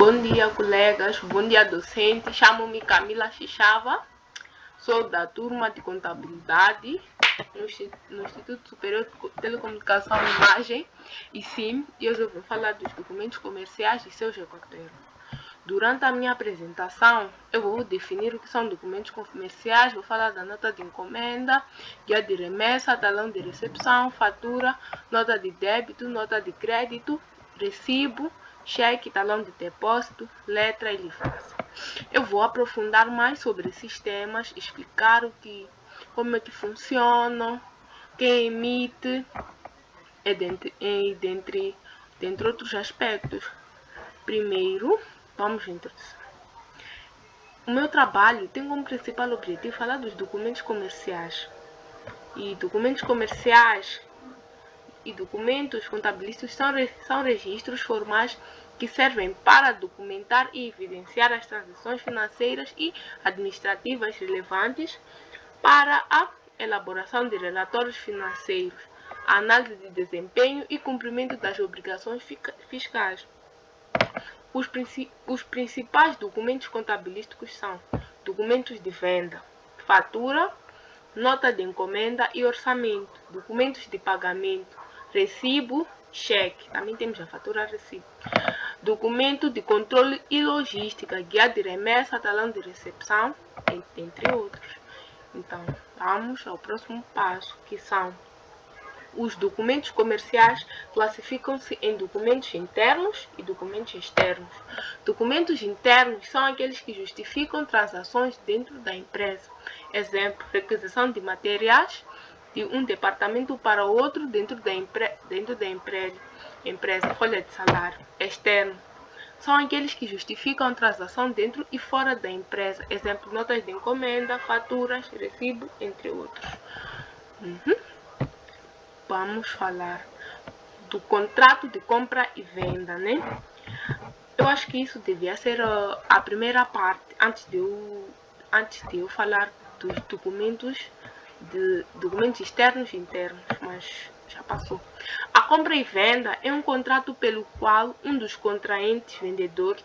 Bom dia, colegas. Bom dia, docente. Chamo-me Camila Xixava. Sou da turma de contabilidade no Instituto Superior de Telecomunicação e Imagem. E sim, hoje eu vou falar dos documentos comerciais e seus requerentes. Durante a minha apresentação, eu vou definir o que são documentos comerciais, vou falar da nota de encomenda, guia de remessa, talão de recepção, fatura, nota de débito, nota de crédito, recibo, cheque, talão de depósito, letra e livrança. Eu vou aprofundar mais sobre esses temas, explicar como é que funcionam, quem emite, dentre outros aspectos. Primeiro, vamos à introdução. O meu trabalho tem como principal objetivo falar dos documentos comerciais. E documentos comerciais e documentos contabilísticos são registros formais que servem para documentar e evidenciar as transações financeiras e administrativas relevantes para a elaboração de relatórios financeiros, a análise de desempenho e cumprimento das obrigações fiscais. Os principais documentos contabilísticos são documentos de venda, fatura, nota de encomenda e orçamento, documentos de pagamento, recibo, cheque, também temos a fatura recibo, documento de controle e logística, guia de remessa, talão de recepção, entre outros. Então, vamos ao próximo passo, que são os documentos comerciais. Classificam-se em documentos internos e documentos externos. Documentos internos são aqueles que justificam transações dentro da empresa. Exemplo, requisição de materiais de um departamento para outro dentro da empresa, folha de salário. Externo são aqueles que justificam a transação dentro e fora da empresa. Exemplo, notas de encomenda, faturas, recibo, entre outros. Vamos falar do contrato de compra e venda, né? Eu acho que isso devia ser a primeira parte, antes de eu falar dos documentos externos e internos, mas já passou. A compra e venda é um contrato pelo qual um dos contraentes, vendedor,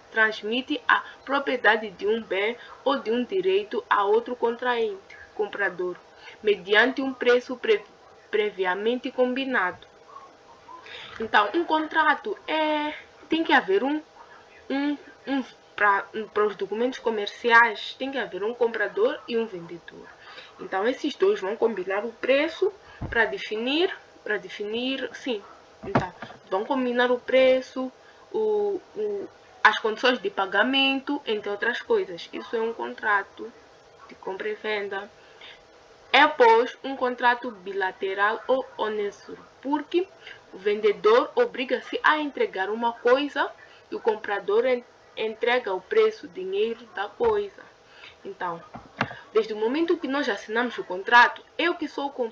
transmite a propriedade de um bem ou de um direito a outro contraente, comprador, mediante um preço previamente combinado. Então, um contrato tem que haver para os documentos comerciais, tem que haver um comprador e um vendedor. Então, esses dois vão combinar o preço para definir, sim. Então, vão combinar o preço, as condições de pagamento, entre outras coisas. Isso é um contrato de compra e venda. É, pois, um contrato bilateral ou honesto, porque o vendedor obriga-se a entregar uma coisa e o comprador entrega o preço, o dinheiro da coisa. Então, desde o momento que nós assinamos o contrato, eu que sou o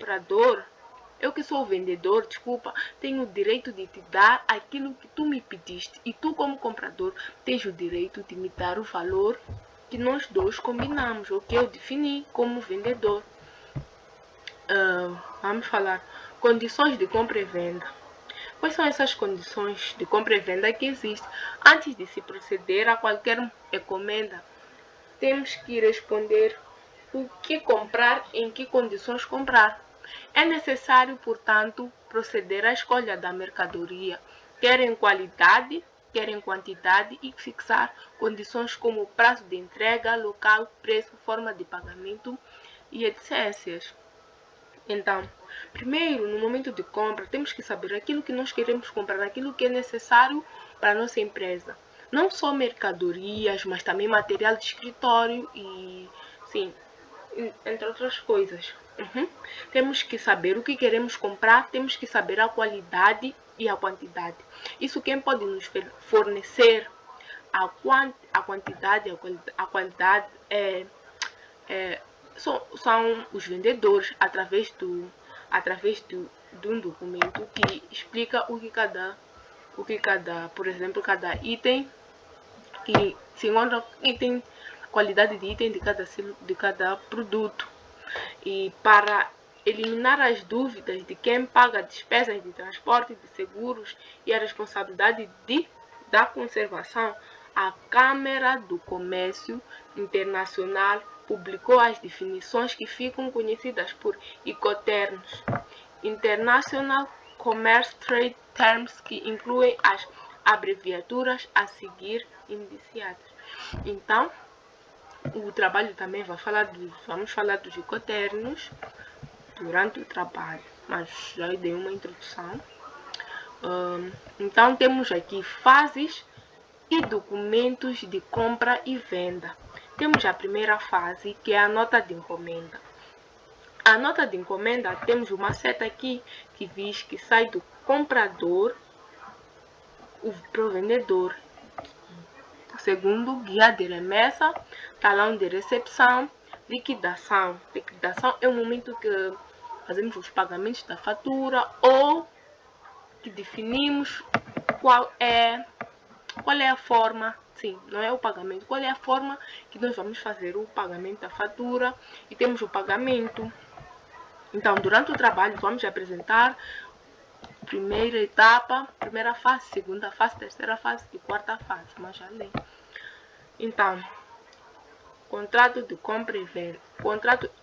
vendedor, tenho o direito de te dar aquilo que tu me pediste. E tu, como comprador, tens o direito de me dar o valor que nós dois combinamos, ou que eu defini como vendedor. Vamos falar condições de compra e venda. Quais são essas condições de compra e venda que existem? Antes de se proceder a qualquer encomenda, temos que responder o que comprar, em que condições comprar. É necessário, portanto, proceder à escolha da mercadoria, quer em qualidade, quer em quantidade, e fixar condições como prazo de entrega, local, preço, forma de pagamento e etc. Então, primeiro, no momento de compra, temos que saber aquilo que nós queremos comprar, aquilo que é necessário para a nossa empresa. Não só mercadorias, mas também material de escritório e, sim, entre outras coisas. Temos que saber o que queremos comprar, temos que saber a qualidade e a quantidade. Isso quem pode nos fornecer a quantidade, a qualidade são os vendedores, através de um documento que explica por exemplo, cada item, que se encontra item, qualidade de item de cada produto. E para eliminar as dúvidas de quem paga despesas de transporte, de seguros e a responsabilidade de da Conservação, a Câmara do Comércio Internacional publicou as definições que ficam conhecidas por Incoterms, International Commerce Trade Terms, que incluem as abreviaturas a seguir indiciadas. Então, o trabalho também vamos falar dos Incoterms durante o trabalho, mas já dei uma introdução. Então, temos aqui fases e documentos de compra e venda. Temos a primeira fase, que é a nota de encomenda. A nota de encomenda, temos uma seta aqui que diz que sai do comprador para o vendedor. Segundo, guia de remessa, talão de recepção, liquidação. Liquidação é o momento que fazemos os pagamentos da fatura ou que definimos qual é a forma, sim, não é o pagamento, qual é a forma que nós vamos fazer o pagamento da fatura, e temos o pagamento. Então, durante o trabalho, vamos apresentar primeira etapa, primeira fase, segunda fase, terceira fase e quarta fase, mas já li. Então, contrato de compra e venda.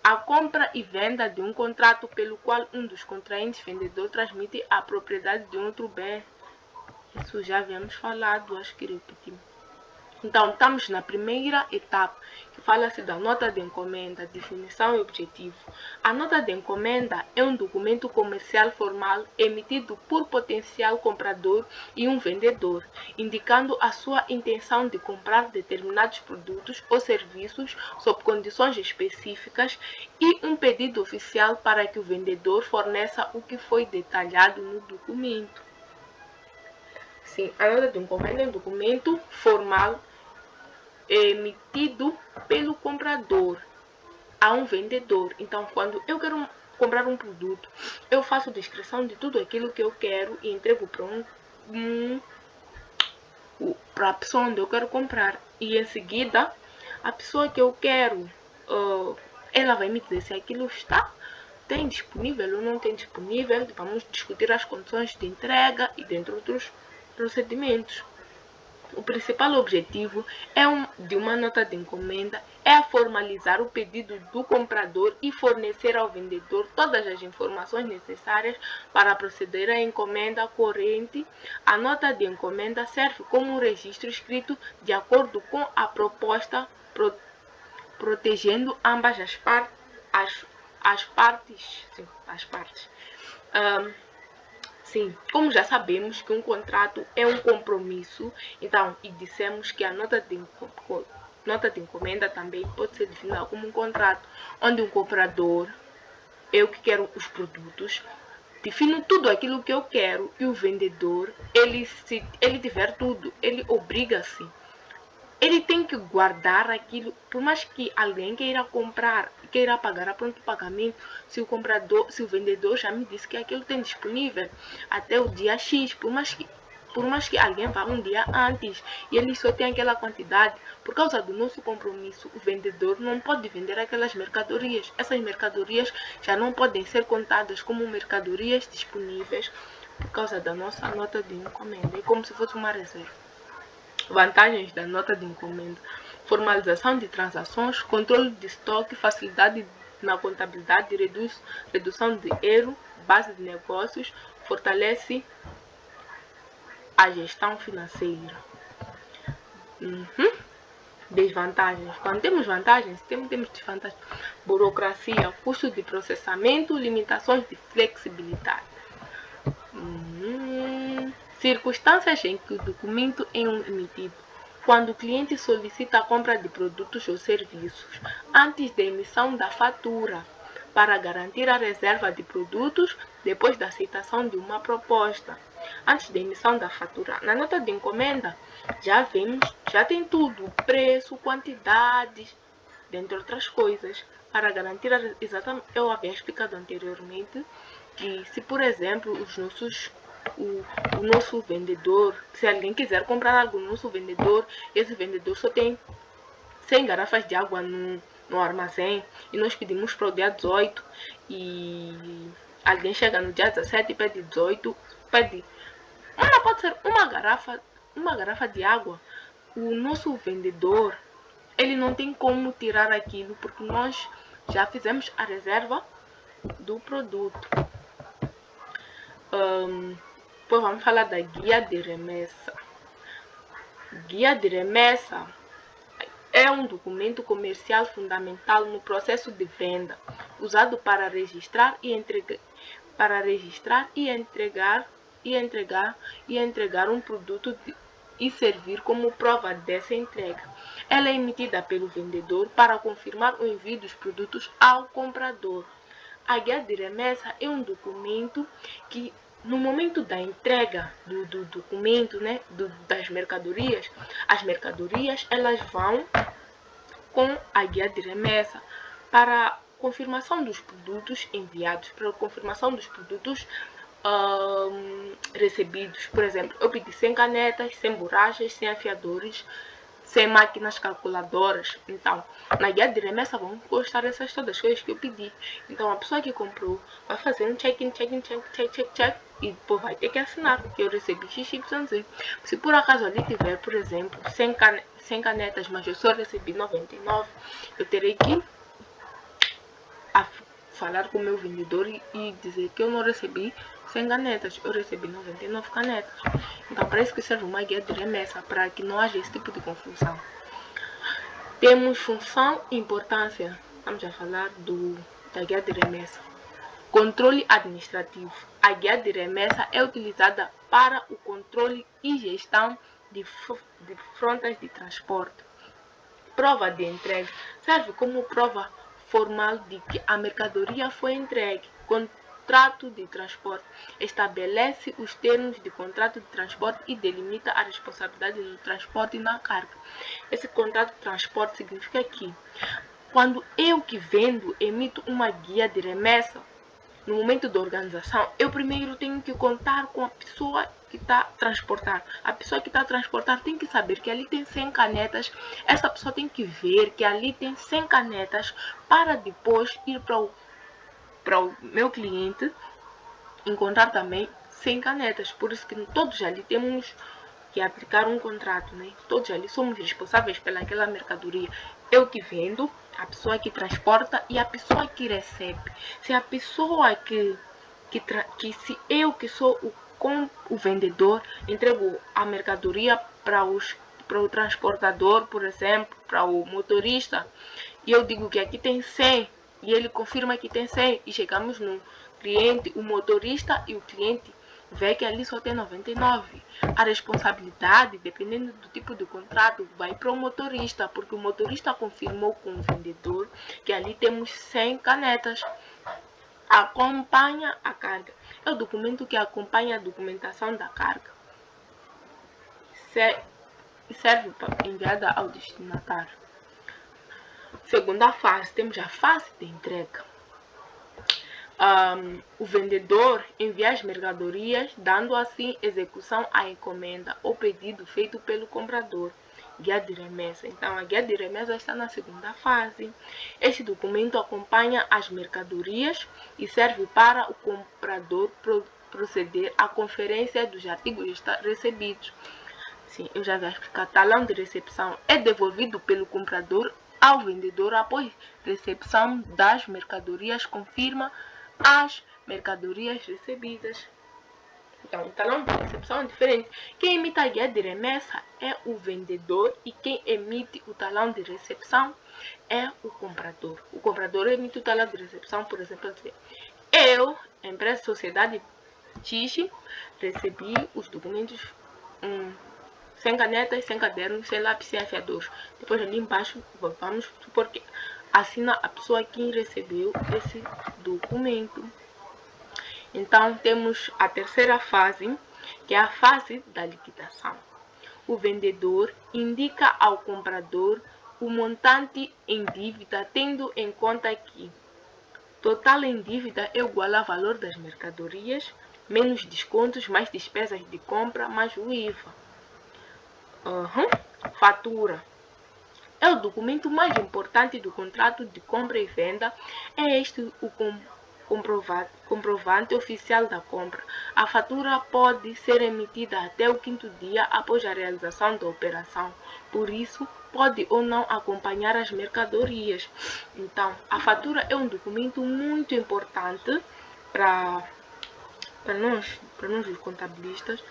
A compra e venda de um contrato pelo qual um dos contraentes vendedor transmite a propriedade de outro bem. Isso já havíamos falado, acho que repetimos. Então, estamos na primeira etapa, que fala-se da nota de encomenda, definição e objetivo. A nota de encomenda é um documento comercial formal emitido por potencial comprador e um vendedor, indicando a sua intenção de comprar determinados produtos ou serviços sob condições específicas e um pedido oficial para que o vendedor forneça o que foi detalhado no documento. Sim, a nota de encomenda é um documento formal emitido pelo comprador a um vendedor. Então, quando eu quero comprar um produto, eu faço descrição de tudo aquilo que eu quero e entrego para a pessoa onde eu quero comprar. E em seguida, a pessoa que eu quero, ela vai me dizer se aquilo tem disponível ou não tem disponível. Vamos discutir as condições de entrega e dentre outros procedimentos. O principal objetivo de uma nota de encomenda é formalizar o pedido do comprador e fornecer ao vendedor todas as informações necessárias para proceder à encomenda corrente. A nota de encomenda serve como um registro escrito de acordo com a proposta, protegendo ambas as partes. Sim, como já sabemos que um contrato é um compromisso, então, e dissemos que a nota de encomenda também pode ser definida como um contrato, onde o comprador, eu que quero os produtos, defino tudo aquilo que eu quero, e o vendedor, se ele tiver tudo, ele obriga-se. Ele tem que guardar aquilo, por mais que alguém queira comprar, queira pagar a pronto pagamento, se o vendedor já me disse que aquilo tem disponível até o dia X, por mais que alguém vá um dia antes e ele só tem aquela quantidade, por causa do nosso compromisso, o vendedor não pode vender aquelas mercadorias. Essas mercadorias já não podem ser contadas como mercadorias disponíveis por causa da nossa nota de encomenda. É como se fosse uma reserva. Vantagens da nota de encomenda: formalização de transações, controle de estoque, facilidade na contabilidade, redução de erro, base de negócios, fortalece a gestão financeira. Desvantagens: quando temos vantagens, temos desvantagens: burocracia, custo de processamento, limitações de flexibilidade. Circunstâncias em que o documento é emitido: quando o cliente solicita a compra de produtos ou serviços, antes da emissão da fatura, para garantir a reserva de produtos, depois da aceitação de uma proposta. Antes da emissão da fatura, na nota de encomenda, já tem tudo: preço, quantidades, dentre outras coisas, para garantir exatamente. Eu havia explicado anteriormente que, se por exemplo o nosso vendedor, se alguém quiser comprar algo no nosso vendedor, esse vendedor só tem 100 garrafas de água no armazém, e nós pedimos para o dia 18, e alguém chega no dia 17 e pede 18, pode ser uma garrafa, uma garrafa de água, o nosso vendedor, ele não tem como tirar aquilo, porque nós já fizemos a reserva do produto. Depois vamos falar da guia de remessa. Guia de remessa é um documento comercial fundamental no processo de venda, usado para registrar e entregar um produto e servir como prova dessa entrega. Ela é emitida pelo vendedor para confirmar o envio dos produtos ao comprador. A guia de remessa é um documento que, no momento da entrega do documento, né, das mercadorias, as mercadorias elas vão com a guia de remessa para confirmação dos produtos enviados, para confirmação dos produtos recebidos. Por exemplo, eu pedi 100 canetas, 100 borrachas, 100 afiadores, 100 máquinas calculadoras. Então, na guia de remessa vão constar essas todas as coisas que eu pedi. Então, a pessoa que comprou vai fazer um check-in, check e depois vai ter que assinar que eu recebi XYZ. Se por acaso ali tiver, por exemplo, 100 canetas, mas eu só recebi 99, eu terei que falar com o meu vendedor e dizer que eu não recebi 100 canetas, eu recebi 99 canetas. Então, para isso que serve uma guia de remessa, para que não haja esse tipo de confusão. Temos função e importância. Vamos já falar da guia de remessa. Controle administrativo. A guia de remessa é utilizada para o controle e gestão de frotas de transporte. Prova de entrega. Serve como prova formal de que a mercadoria foi entregue. Contrato de transporte. Estabelece os termos de contrato de transporte e delimita a responsabilidade no transporte e na carga. Esse contrato de transporte significa que, quando eu que vendo emito uma guia de remessa, no momento da organização, eu primeiro tenho que contar com a pessoa que está a transportar. A pessoa que está a transportar tem que saber que ali tem 100 canetas. Essa pessoa tem que ver que ali tem 100 canetas para depois ir para o meu cliente encontrar também 100 canetas. Por isso que todos ali temos que aplicar um contrato, né? Todos ali somos responsáveis pelaquela mercadoria. Eu que vendo, a pessoa que transporta e a pessoa que recebe. Se a pessoa se eu que sou o vendedor, entrego a mercadoria para o transportador, por exemplo, para o motorista, e eu digo que aqui tem 100, e ele confirma que tem 100, e chegamos no cliente, o motorista e o cliente vê que ali só tem 99. A responsabilidade, dependendo do tipo de contrato, vai para o motorista, porque o motorista confirmou com o vendedor que ali temos 100 canetas. Acompanha a carga. É o documento que acompanha a documentação da carga. Serve para enviada ao destinatário. Segunda fase, temos a fase de entrega. O vendedor envia as mercadorias, dando assim execução à encomenda ou pedido feito pelo comprador. Guia de remessa. Então, a guia de remessa está na segunda fase. Este documento acompanha as mercadorias e serve para o comprador proceder à conferência dos artigos recebidos. Sim, eu já vou explicar. Talão de recepção é devolvido pelo comprador ao vendedor após recepção das mercadorias, confirma as mercadorias recebidas. Então, o talão de recepção é diferente. Quem emite a guia de remessa é o vendedor e quem emite o talão de recepção é o comprador. O comprador emite o talão de recepção, por exemplo, eu, empresa Sociedade X, recebi os documentos 100 canetas, 100 cadernos, 100 lápis, 100 afiadores. Depois ali embaixo, vamos supor que assina a pessoa que recebeu esse documento. Então, temos a terceira fase, que é a fase da liquidação. O vendedor indica ao comprador o montante em dívida, tendo em conta que total em dívida é igual ao valor das mercadorias, menos descontos, mais despesas de compra, mais o IVA. Fatura. É o documento mais importante do contrato de compra e venda. É este comprovante oficial da compra. A fatura pode ser emitida até o 5º dia após a realização da operação. Por isso, pode ou não acompanhar as mercadorias. Então, a fatura é um documento muito importante para nós os contabilistas,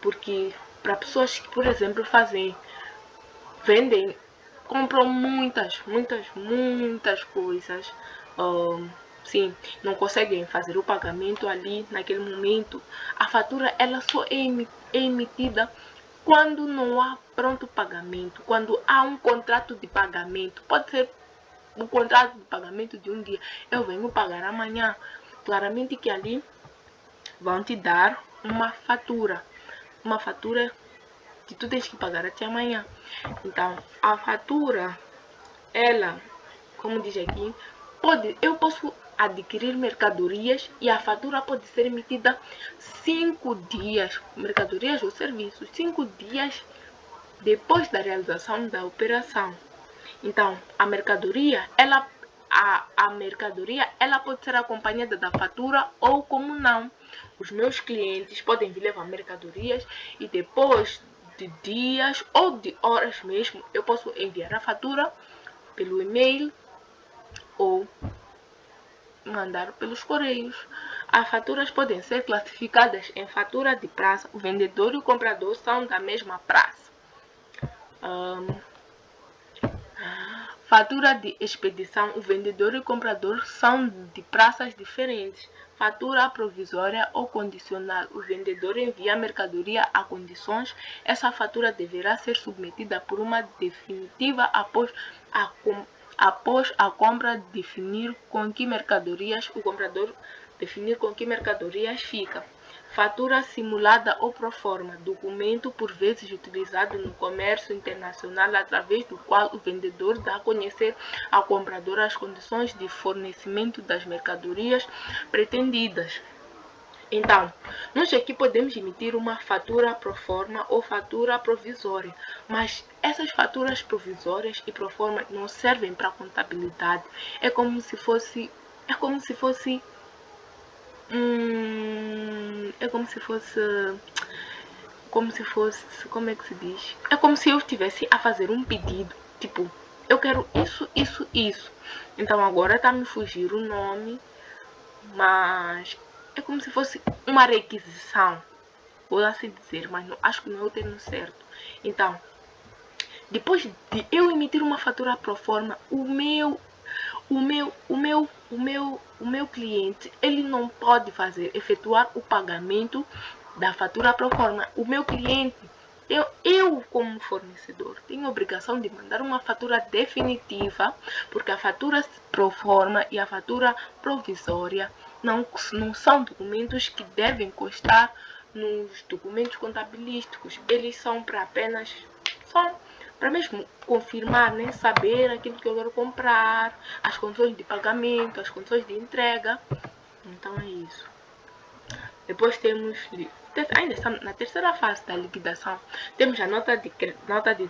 porque para pessoas que, por exemplo, vendem, compram muitas coisas, sim, não conseguem fazer o pagamento ali naquele momento. A fatura ela só é emitida quando não há pronto pagamento, quando há um contrato de pagamento. Pode ser um contrato de pagamento de um dia, eu venho pagar amanhã. Claramente que ali vão te dar uma fatura que tu tens que pagar até amanhã. Então, a fatura, ela, como diz aqui, eu posso adquirir mercadorias e a fatura pode ser emitida 5 dias, mercadorias ou serviços, 5 dias depois da realização da operação. Então, a mercadoria, ela pode ser acompanhada da fatura ou como não. Os meus clientes podem vir levar mercadorias e depois de dias ou de horas mesmo, eu posso enviar a fatura pelo e-mail ou mandar pelos correios. As faturas podem ser classificadas em fatura de praça. O vendedor e o comprador são da mesma praça. Fatura de expedição. O vendedor e o comprador são de praças diferentes. Fatura provisória ou condicional. O vendedor envia a mercadoria a condições. Essa fatura deverá ser submetida por uma definitiva após a compra definir com que mercadorias o comprador definir com que mercadorias fica. Fatura simulada ou proforma, documento por vezes utilizado no comércio internacional através do qual o vendedor dá a conhecer ao comprador as condições de fornecimento das mercadorias pretendidas. Então, nós aqui podemos emitir uma fatura proforma ou fatura provisória, mas essas faturas provisórias e proforma não servem para contabilidade. É como se fosse como é que se diz? É como se eu estivesse a fazer um pedido, tipo, eu quero isso. Então agora tá me fugir o nome, mas é como se fosse uma requisição, vou assim dizer, mas não, acho que não é o termo certo. Então, depois de eu emitir uma fatura pro forma, o meu cliente, ele não pode efetuar o pagamento da fatura pro forma. O meu cliente, eu como fornecedor, tenho a obrigação de mandar uma fatura definitiva, porque a fatura pro forma e a fatura provisória não são documentos que devem constar nos documentos contabilísticos. Eles são para apenas para mesmo confirmar, né? Saber aquilo que eu quero comprar, as condições de pagamento, as condições de entrega. Então é isso. Depois temos, ainda estamos na terceira fase da liquidação, temos a nota de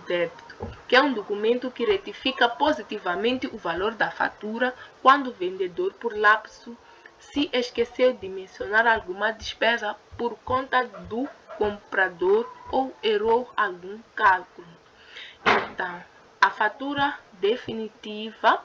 débito, que é um documento que retifica positivamente o valor da fatura quando o vendedor, por lapso, se esqueceu de mencionar alguma despesa por conta do comprador ou errou algum cálculo. Então, a fatura definitiva